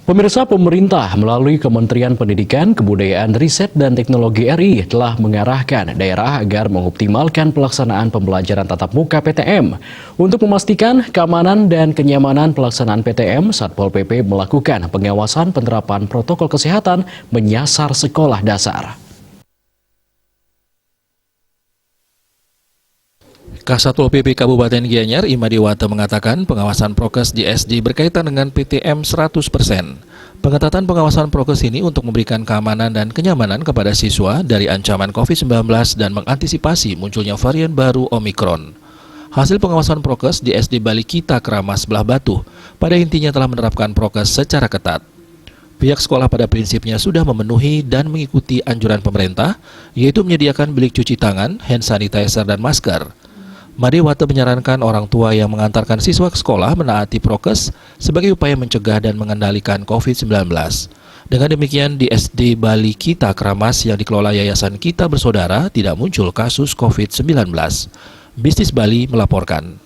Pemirsa, pemerintah melalui Kementerian Pendidikan, Kebudayaan, Riset, dan Teknologi RI telah mengarahkan daerah agar mengoptimalkan pelaksanaan pembelajaran tatap muka PTM. Untuk memastikan keamanan dan kenyamanan pelaksanaan PTM, Satpol PP melakukan pengawasan penerapan protokol kesehatan menyasar sekolah dasar. Kasatpol PP Kabupaten Gianyar, Imadiwata mengatakan pengawasan prokes di SD berkaitan dengan PTM 100%. Pengetatan pengawasan prokes ini untuk memberikan keamanan dan kenyamanan kepada siswa dari ancaman COVID-19 dan mengantisipasi munculnya varian baru Omikron. Hasil pengawasan prokes di SD Balikita Keramas Belah Batu pada intinya telah menerapkan prokes secara ketat. Pihak sekolah pada prinsipnya sudah memenuhi dan mengikuti anjuran pemerintah, yaitu menyediakan bilik cuci tangan, hand sanitizer, dan masker. Madiwata menyarankan orang tua yang mengantarkan siswa ke sekolah menaati prokes sebagai upaya mencegah dan mengendalikan COVID-19. Dengan demikian, di SD Bali Kita Keramas yang dikelola Yayasan Kita Bersaudara tidak muncul kasus COVID-19. Bisnis Bali melaporkan.